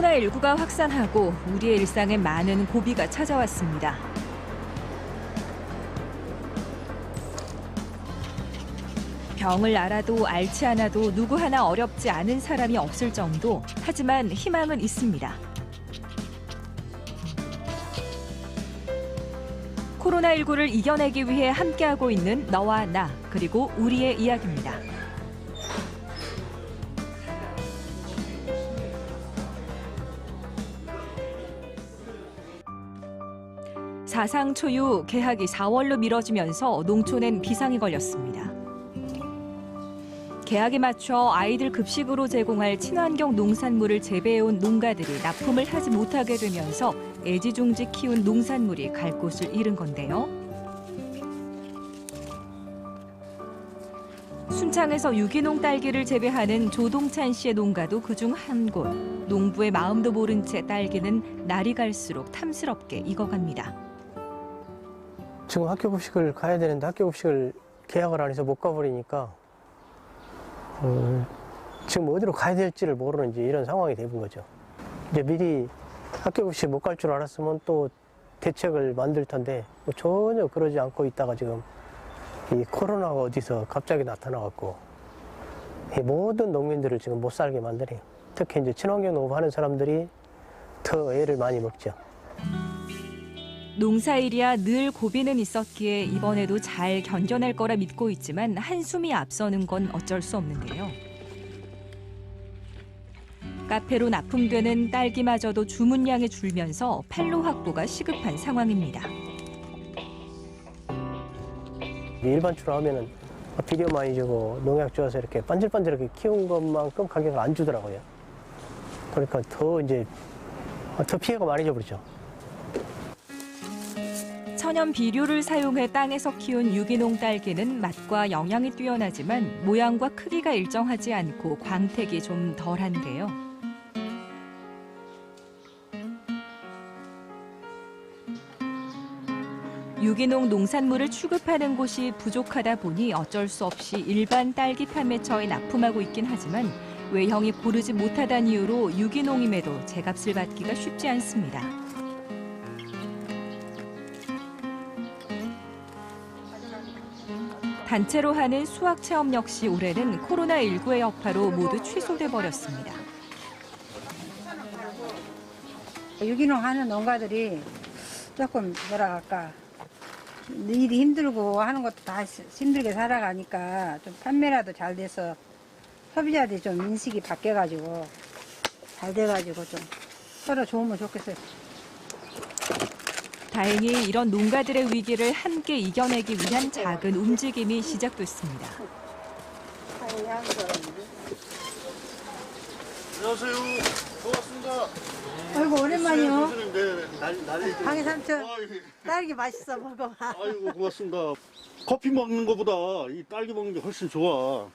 코로나19가 확산하고 우리의 일상에 많은 고비가 찾아왔습니다. 병을 알아도 앓지 않아도 누구 하나 어렵지 않은 사람이 없을 정도. 하지만 희망은 있습니다. 코로나19를 이겨내기 위해 함께하고 있는 너와 나, 그리고 우리의 이야기입니다. 사상 초유 개학이 4월로 미뤄지면서 농촌엔 비상이 걸렸습니다. 개학에 맞춰 아이들 급식으로 제공할 친환경 농산물을 재배해온 농가들이 납품을 하지 못하게 되면서 애지중지 키운 농산물이 갈 곳을 잃은 건데요. 순창에서 유기농 딸기를 재배하는 조동찬 씨의 농가도 그중 한 곳. 농부의 마음도 모른 채 딸기는 날이 갈수록 탐스럽게 익어갑니다. 지금 학교 급식을 가야 되는데 학교 급식을 개학을 안 해서 못 가버리니까 지금 어디로 가야 될지를 모르는 이런 상황이 된 거죠. 이제 미리 학교 급식 못 갈 줄 알았으면 또 대책을 만들 텐데 뭐 전혀 그러지 않고 있다가 지금 이 코로나가 어디서 갑자기 나타나갖고 이 모든 농민들을 지금 못 살게 만드네요. 특히 이제 친환경 농업하는 사람들이 더 애를 많이 먹죠. 농사일이야 늘 고비는 있었기에 이번에도 잘 견뎌낼 거라 믿고 있지만 한숨이 앞서는 건 어쩔 수 없는데요. 카페로 납품되는 딸기마저도 주문량이 줄면서 판로 확보가 시급한 상황입니다. 일반주로 하면은 비료 많이 주고 농약 주어서 이렇게 반질반질하게 키운 것만큼 가격을 안 주더라고요. 그러니까 더 피해가 많이 져버리죠. 천연 비료를 사용해 땅에서 키운 유기농 딸기는 맛과 영양이 뛰어나지만 모양과 크기가 일정하지 않고 광택이 좀 덜한데요. 유기농 농산물을 취급하는 곳이 부족하다 보니 어쩔 수 없이 일반 딸기 판매처에 납품하고 있긴 하지만 외형이 고르지 못하다는 이유로 유기농임에도 제값을 받기가 쉽지 않습니다. 단체로 하는 수학 체험 역시 올해는 코로나19의 여파로 모두 취소돼 버렸습니다. 유기농 하는 농가들이 조금 뭐랄까 일이 힘들고 하는 것도 다 힘들게 살아가니까 좀 판매라도 잘 돼서 소비자들이 좀 인식이 바뀌어가지고 잘 돼가지고 좀 서로 좋으면 좋겠어요. 다행히 이런 농가들의 위기를 함께 이겨내기 위한 작은 움직임이 시작됐습니다. 안녕하세요. 반갑습니다. 아이고 오랜만이요. 네, 강희 삼촌 딸기 맛있어 먹어. 아이고 고맙습니다. 커피 먹는 것보다 이 딸기 먹는 게 훨씬 좋아.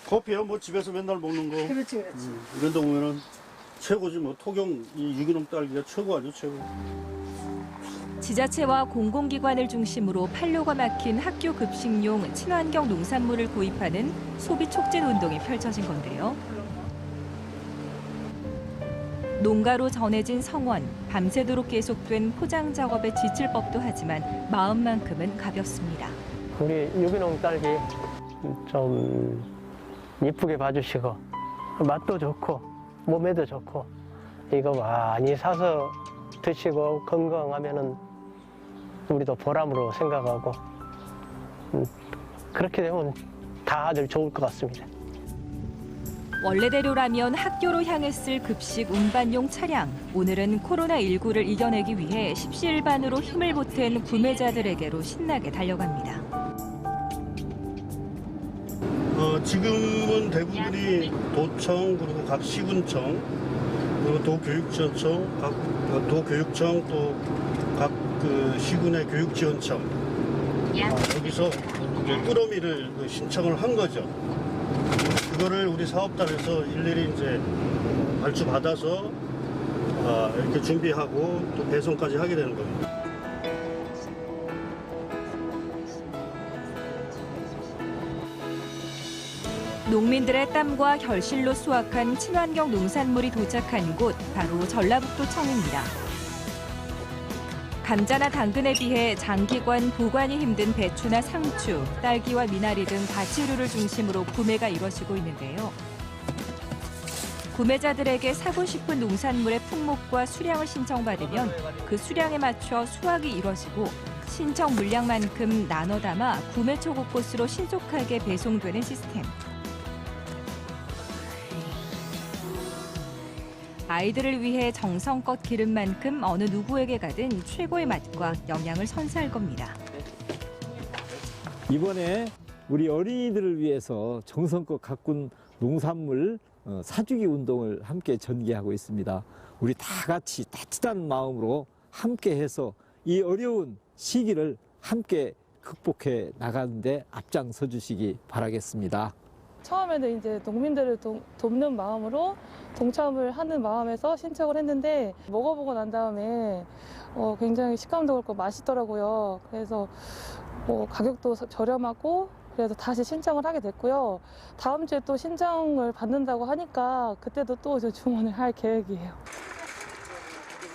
커피야 뭐 집에서 맨날 먹는 거. 그렇지. 이런 데 보면은 최고지 뭐. 토경 이 유기농 딸기가 최고 아주 최고. 지자체와 공공기관을 중심으로 판로가 막힌 학교 급식용 친환경 농산물을 구입하는 소비 촉진 운동이 펼쳐진 건데요. 농가로 전해진 성원, 밤새도록 계속된 포장 작업에 지칠 법도 하지만 마음만큼은 가볍습니다. 우리 유기농 딸기 좀 이쁘게 봐주시고 맛도 좋고 몸에도 좋고 이거 많이 사서 드시고 건강하면은 우리도 보람으로 생각하고 그렇게 되면 다들 좋을 것 같습니다. 원래대로라면 학교로 향했을 급식 운반용 차량. 오늘은 코로나19를 이겨내기 위해 십시일반으로 힘을 보탠 구매자들에게로 신나게 달려갑니다. 지금은 대부분이 도청 그리고 각 시군청 그리고 도교육지원청, 각 도교육청 또 각 그 시군의 교육지원청 여기서 이제 꾸러미를 신청을 한 거죠. 그거를 우리 사업단에서 일일이 이제 발주 받아서 이렇게 준비하고 또 배송까지 하게 되는 겁니다. 농민들의 땀과 결실로 수확한 친환경 농산물이 도착한 곳 바로 전라북도청입니다. 감자나 당근에 비해 장기간 보관이 힘든 배추나 상추, 딸기와 미나리 등 과채류를 중심으로 구매가 이뤄지고 있는데요. 구매자들에게 사고 싶은 농산물의 품목과 수량을 신청받으면 그 수량에 맞춰 수확이 이뤄지고 신청 물량만큼 나눠 담아 구매처 곳곳으로 신속하게 배송되는 시스템. 아이들을 위해 정성껏 기른 만큼 어느 누구에게 가든 최고의 맛과 영양을 선사할 겁니다. 이번에 우리 어린이들을 위해서 정성껏 가꾼 농산물 사주기 운동을 함께 전개하고 있습니다. 우리 다 같이 따뜻한 마음으로 함께 해서 이 어려운 시기를 함께 극복해 나가는데 앞장서 주시기 바라겠습니다. 처음에는 이제 농민들을 돕는 마음으로 동참을 하는 마음에서 신청을 했는데 먹어보고 난 다음에 굉장히 식감도 그렇고 맛있더라고요. 그래서 가격도 저렴하고 그래서 다시 신청을 하게 됐고요. 다음 주에 또 신청을 받는다고 하니까 그때도 또 이제 주문을 할 계획이에요.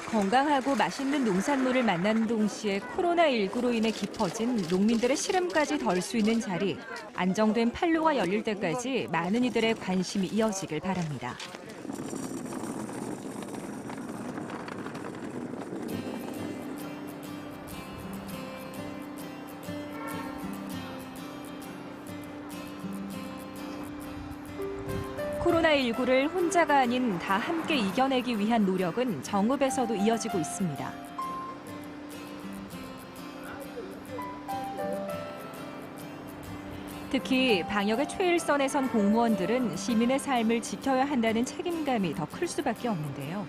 건강하고 맛있는 농산물을 만나는 동시에 코로나19로 인해 깊어진 농민들의 시름까지 덜 수 있는 자리, 안정된 판로가 열릴 때까지 많은 이들의 관심이 이어지길 바랍니다. 코로나19를 혼자가 아닌 다 함께 이겨내기 위한 노력은 정읍에서도 이어지고 있습니다. 특히 방역의 최일선에 선 공무원들은 시민의 삶을 지켜야 한다는 책임감이 더 클 수밖에 없는데요.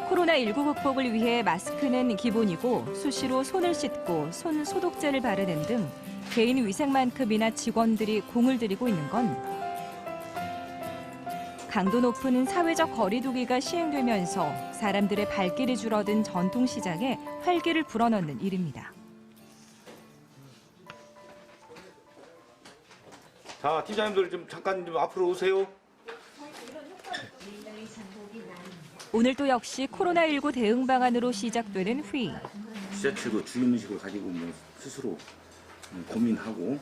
코로나19 극복을 위해 마스크는 기본이고 수시로 손을 씻고 손 소독제를 바르는 등 개인 위생만큼이나 직원들이 공을 들이고 있는 건 강도 높은 사회적 거리 두기가 시행되면서 사람들의 발길이 줄어든 전통시장에 활기를 불어넣는 일입니다. 자, 팀장님들 좀 잠깐 좀 앞으로 오세요. 오늘도 역시 코로나19 대응 방안으로 시작되는 회의. 지자체도 주인의식을 가지고 스스로 고민하고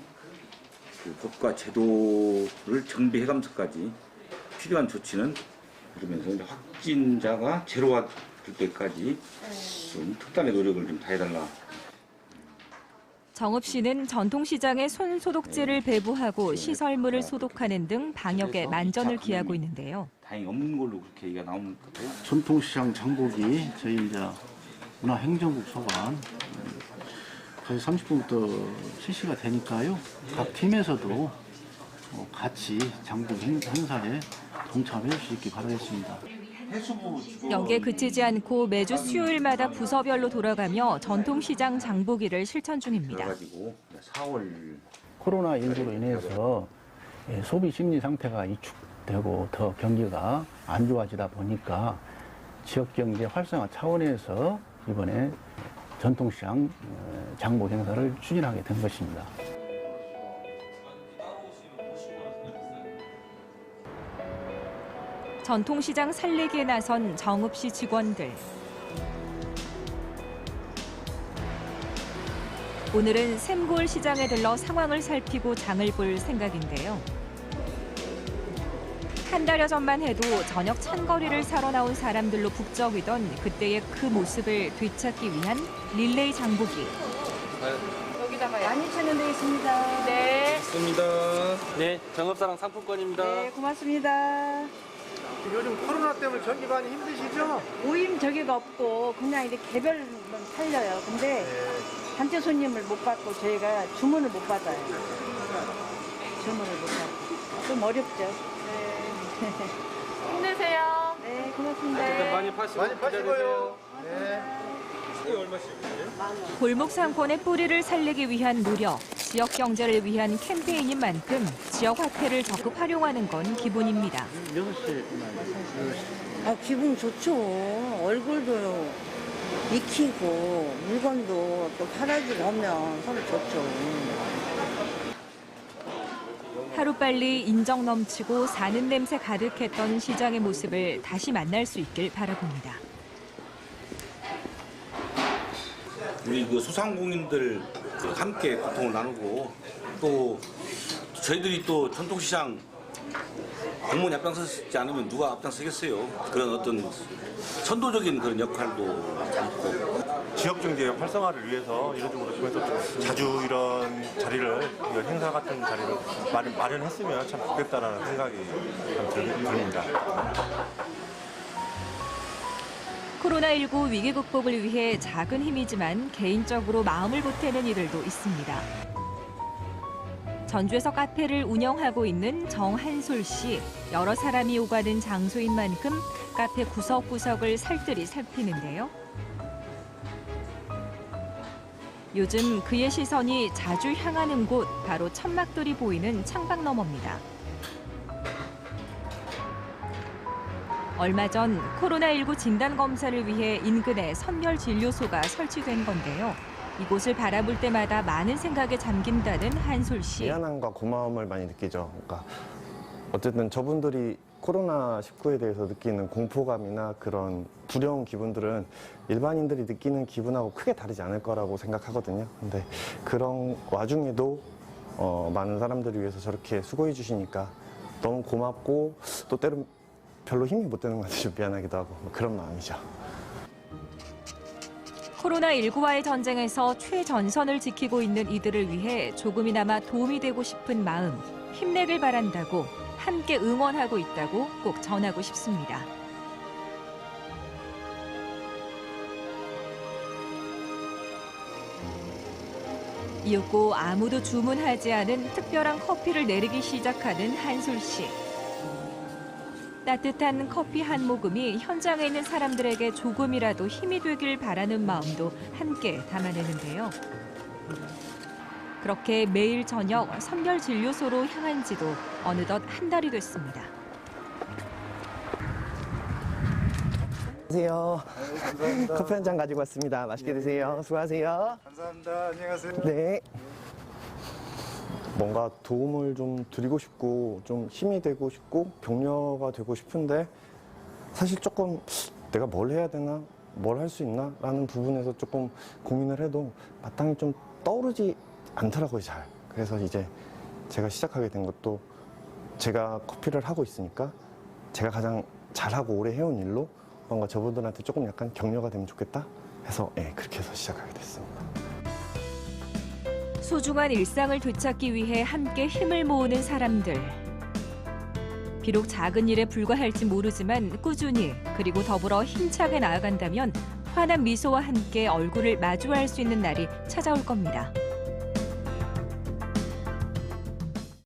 그 법과 제도를 정비해가면서까지 필요한 조치는 그러면서 이제 확진자가 제로화 될 때까지 좀 특단의 노력을 좀 다해달라. 정읍시는 전통시장에 손 소독제를 배부하고 시설물을 소독하는 등 방역에 만전을 기하고 있는데요. 다행히 없는 걸로 그렇게 얘기가 나오는 거고요. 전통시장 장보기 저희 이제 문화행정국 소관 30분부터 실시가 되니까요. 각 팀에서도 같이 장보기 행사에 동참해 줄 수 있게 바라겠습니다. 여기에 그치지 않고 매주 수요일마다 부서별로 돌아가며 전통시장 장보기를 실천 중입니다. 그래가지고 4월 코로나19로 인해서 소비 심리 상태가 위축되고 더 경기가 안 좋아지다 보니까 지역경제 활성화 차원에서 이번에 전통시장 장보 행사를 추진하게 된 것입니다. 전통시장 살리기에 나선 정읍시 직원들. 오늘은 샘골 시장에 들러 상황을 살피고 장을 볼 생각인데요. 한 달여 전만 해도 저녁 찬거리를 사러 나온 사람들로 북적이던 그때의 그 모습을 되찾기 위한 릴레이 장보기. 여기다가 12,000원 되겠습니다. 네. 좋습니다. 네, 정읍사랑 상품권입니다. 네, 고맙습니다. 요즘 코로나 때문에 전기 많이 힘드시죠? 모임 저기가 없고 그냥 이렇게 개별로 팔려요. 근데 단체 손님을 못 받고 저희가 주문을 못 받아요. 주문을 못 받고 좀 어렵죠. 네. 힘내세요. 네, 고맙습니다. 일단 많이 파시고요. 네. 이게 얼마씩이에요? 골목 상권의 뿌리를 살리기 위한 노력, 지역 경제를 위한 캠페인인 만큼 지역 화폐를 적극 활용하는 건 기본입니다. 6시에 아, 기분 좋죠. 얼굴도 익히고 물건도 또 팔아주고 하면 서로 좋죠. 하루빨리 인정 넘치고 사는 냄새 가득했던 시장의 모습을 다시 만날 수 있길 바라봅니다. 우리 그 소상공인들 함께 고통을 나누고 또 저희들이 또 전통시장 공무원이 앞장서지 않으면 누가 앞장서겠어요. 그런 어떤 선도적인 그런 역할도 있고. 지역 경제 활성화를 위해서 이런 쪽으로 통해서 자주 이런 자리를, 이런 행사 같은 자리를 마련했으면 참 좋겠다라는 생각이 듭니다. 코로나19 위기 극복을 위해 작은 힘이지만 개인적으로 마음을 보태는 이들도 있습니다. 전주에서 카페를 운영하고 있는 정한솔 씨. 여러 사람이 오가는 장소인 만큼 카페 구석구석을 살뜰히 살피는데요. 요즘 그의 시선이 자주 향하는 곳, 바로 천막들이 보이는 창밖 너머입니다. 얼마 전 코로나19 진단검사를 위해 인근에 선별진료소가 설치된 건데요. 이곳을 바라볼 때마다 많은 생각에 잠긴다는 한솔 씨. 미안함과 고마움을 많이 느끼죠. 그러니까 어쨌든 저분들이 코로나19에 대해서 느끼는 공포감이나 그런 두려운 기분들은 일반인들이 느끼는 기분하고 크게 다르지 않을 거라고 생각하거든요. 근데 그런 와중에도 많은 사람들을 위해서 저렇게 수고해 주시니까 너무 고맙고 또 때론 별로 힘이 못 되는 것 같아서 좀 미안하기도 하고 그런 마음이죠. 코로나19와의 전쟁에서 최전선을 지키고 있는 이들을 위해 조금이나마 도움이 되고 싶은 마음, 힘내길 바란다고 함께 응원하고 있다고 꼭 전하고 싶습니다. 이윽고 아무도 주문하지 않은 특별한 커피를 내리기 시작하는 한솔 씨. 따뜻한 커피 한 모금이 현장에 있는 사람들에게 조금이라도 힘이 되길 바라는 마음도 함께 담아내는데요. 그렇게 매일 저녁 선별진료소로 향한 지도 어느덧 한 달이 됐습니다. 안녕하세요. 감사합니다. 커피 한 잔 가지고 왔습니다. 맛있게 드세요. 수고하세요. 감사합니다. 안녕하세요. 네. 뭔가 도움을 좀 드리고 싶고 좀 힘이 되고 싶고 격려가 되고 싶은데 사실 조금 내가 뭘 해야 되나 뭘 할 수 있나 라는 부분에서 조금 고민을 해도 마땅히 좀 떠오르지 않더라고요. 잘. 그래서 이제 제가 시작하게 된 것도 제가 커피를 하고 있으니까 제가 가장 잘하고 오래 해온 일로 뭔가 저분들한테 조금 약간 격려가 되면 좋겠다 해서 그렇게 해서 시작하게 됐습니다. 소중한 일상을 되찾기 위해 함께 힘을 모으는 사람들. 비록 작은 일에 불과할지 모르지만 꾸준히 그리고 더불어 힘차게 나아간다면 환한 미소와 함께 얼굴을 마주할 수 있는 날이 찾아올 겁니다.